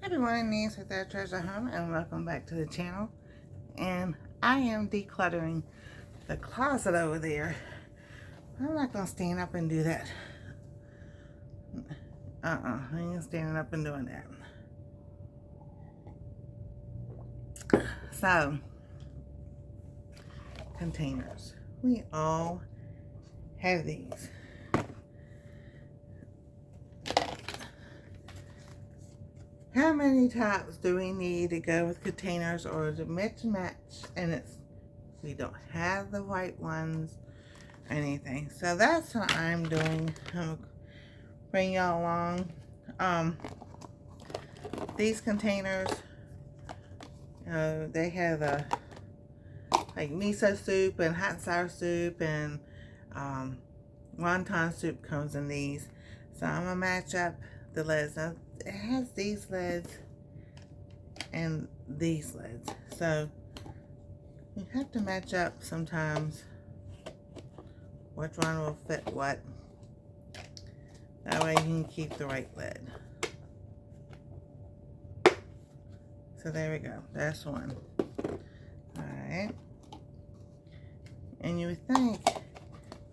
Everyone needs with their treasure home, and welcome back to the channel. And I am decluttering the closet over there. I'm not gonna stand up and do that. I ain't standing up and doing that. So, containers. We all have these. How many types do we need to go with containers, or to mix and match? And we don't have the white ones or anything. So that's what I'm doing. I'm gonna bring y'all along. These containers, they have like miso soup and hot and sour soup, and wonton soup comes in these. So I'm gonna match up the lids. Now, it has these lids and these lids, so you have to match up sometimes which one will fit what. That way you can keep the right lid. So there we go, that's one. Alright, and you would think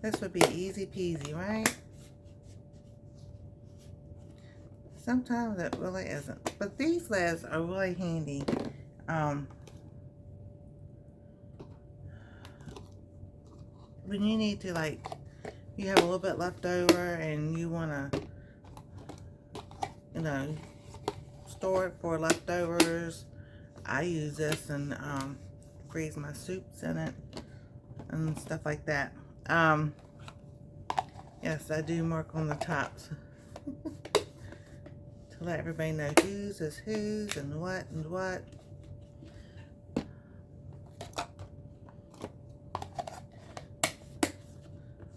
this would be easy peasy, right? Sometimes it really isn't. But these lids are really handy. When you need to, like, you have a little bit left over and you want to, store it for leftovers. I use this and freeze my soups in it and stuff like that. Yes, I do mark on the tops. To let everybody know whose is whose and what and what.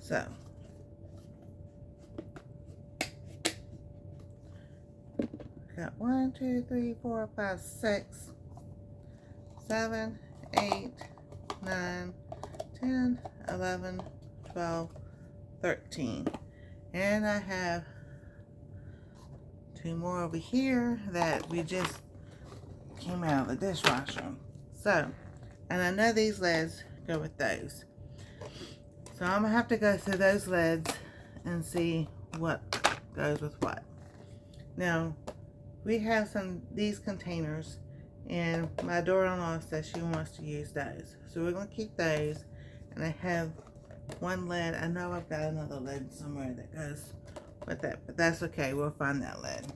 So, got 1, 2, 3, 4, 5, 6, 7, 8, 9, 10, 11, 12, 13. And I have 2 more over here that we just came out of the dishwasher. So, and I know these lids go with those. So I'm gonna have to go through those lids and see what goes with what. Now, we have these containers, and my daughter-in-law says she wants to use those. So we're gonna keep those, and I have one lid. I know I've got another lid somewhere that goes with that, but that's okay, we'll find that lid.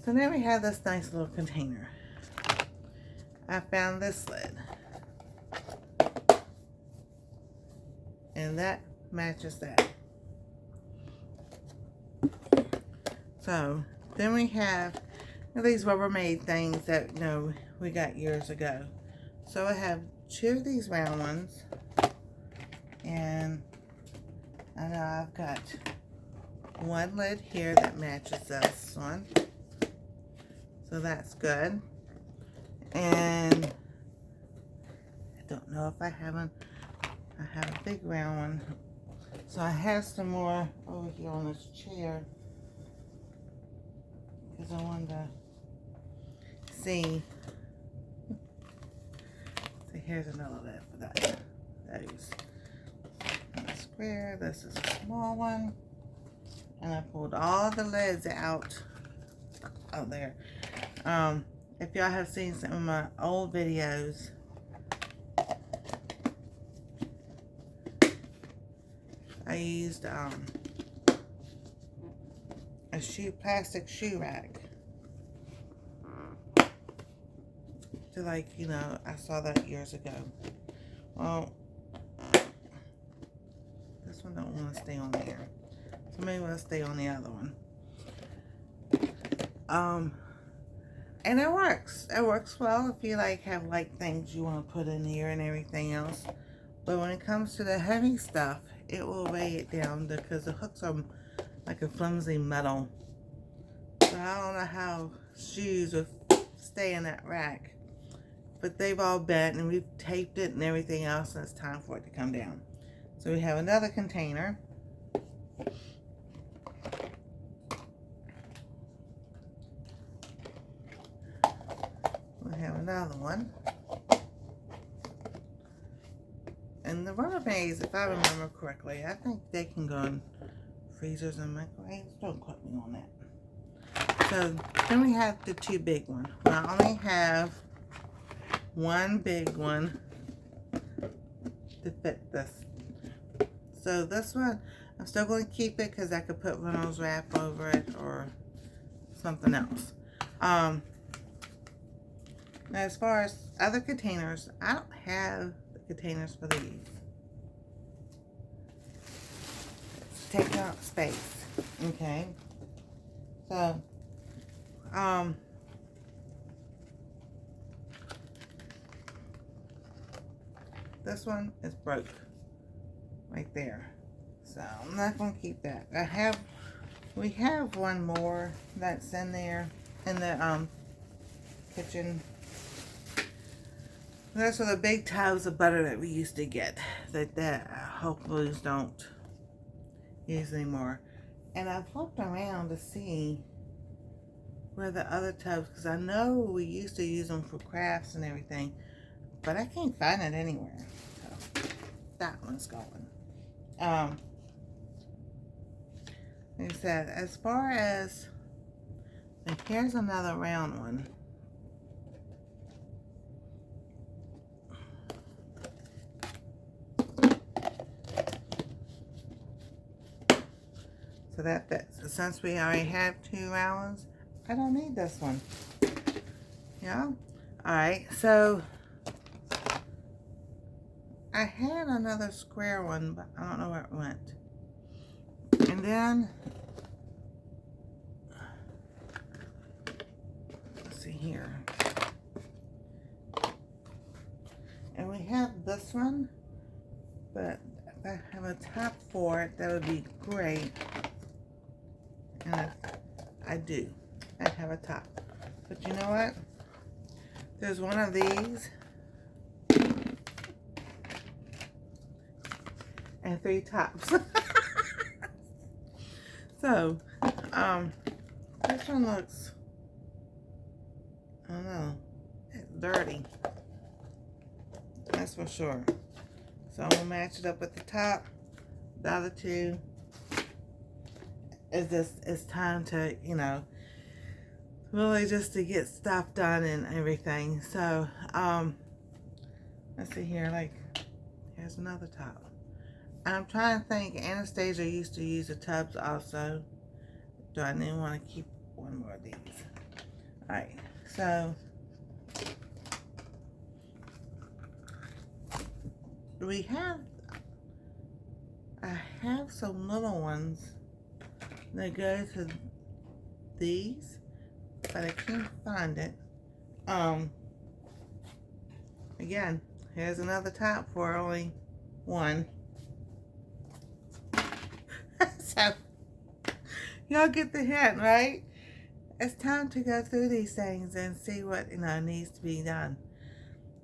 So now we have this nice little container. I found this lid, and that matches that. So then we have these Rubbermaid things that we got years ago. So I have 2 of these round ones, and I know I've got one lid here that matches this one, so that's good. And I don't know if I have a big round one, so I have some more over here on this chair because I wanted to see. So here's another lid for that. Those. A square. This is a small one. And I pulled all the lids out of there. If y'all have seen some of my old videos, I used a plastic shoe rack to, I saw that years ago. Well, this one don't want to stay on there, so maybe we'll stay on the other one. And it works. It works well if you have things you want to put in here and everything else. But when it comes to the heavy stuff, it will weigh it down because the hooks are like a flimsy metal. So I don't know how shoes will stay in that rack. But they've all bent, and we've taped it and everything else, and it's time for it to come down. So we have another container. have another one. And the Rubbermaids, if I remember correctly, I think they can go in freezers and microwaves. Don't quote me on that. So then we have the two big ones. Well, I only have one big one to fit this. So this one, I'm still going to keep it because I could put Reynolds wrap over it or something else. Now as far as other containers, I don't have the containers for these. It's taking up space. Okay. So, this one is broke right there. So I'm not going to keep that. We have one more that's in there in the kitchen. Those are the big tubs of butter that we used to get that hopefully don't use anymore. And I've looked around to see where the other tubs, because I know we used to use them for crafts and everything, but I can't find it anywhere. So that one's going. Like I said, as far as, and here's another round one. So that fits. So since we already have 2 round ones, I don't need this one. Yeah. Alright, so I had another square one, but I don't know where it went. And then, let's see here. And we have this one, but if I have a top for it, that would be great. And I do. I have a top. But you know what? There's one of these. And 3 tops. So, this one looks, I don't know, it's dirty. That's for sure. So I'm gonna match it up with the top. The other two is just, it's time to, you know, really just to get stuff done and everything. So, let's see here, like, here's another top. I'm trying to think, Anastasia used to use the tubs also. Do I even want to keep one more of these? Alright, so I have some little ones that go to these, but I can't find it. Again, here's another top for only one. So, y'all get the hint, right? It's time to go through these things and see what, you know, needs to be done.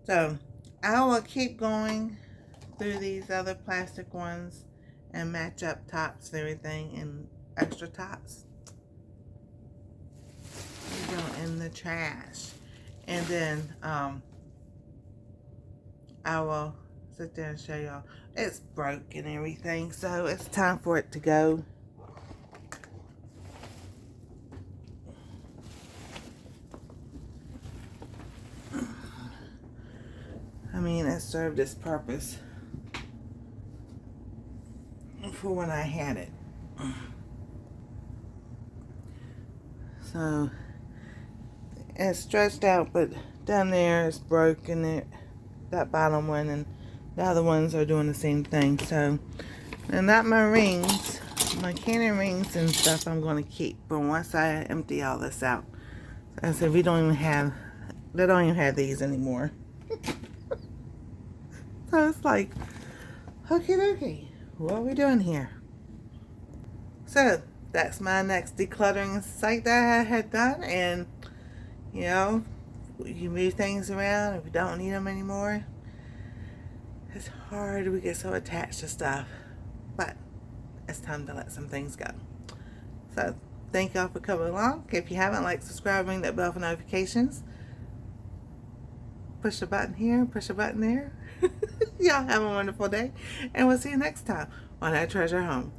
So, I will keep going through these other plastic ones and match up tops and everything and extra tops. You go in the trash. And then, I will sit there and show y'all. It's broke and everything, so it's time for it to go. I mean, it served its purpose for when I had it. So, it's stretched out, but down there it's broken. That bottom one, and the other ones are doing the same thing. So, and not my rings, my cannon rings and stuff I'm going to keep. But once I empty all this out, I said they don't even have these anymore. So it's like, okie dokie, what are we doing here? So that's my next decluttering site that I had done, and you know, you move things around if you don't need them anymore. It's hard, we get so attached to stuff, but it's time to let some things go. So thank y'all for coming along. If you haven't, like, subscribe, ring that bell for notifications. push a button here, push a button there. Y'all have a wonderful day, and we'll see you next time on I Treasure Home.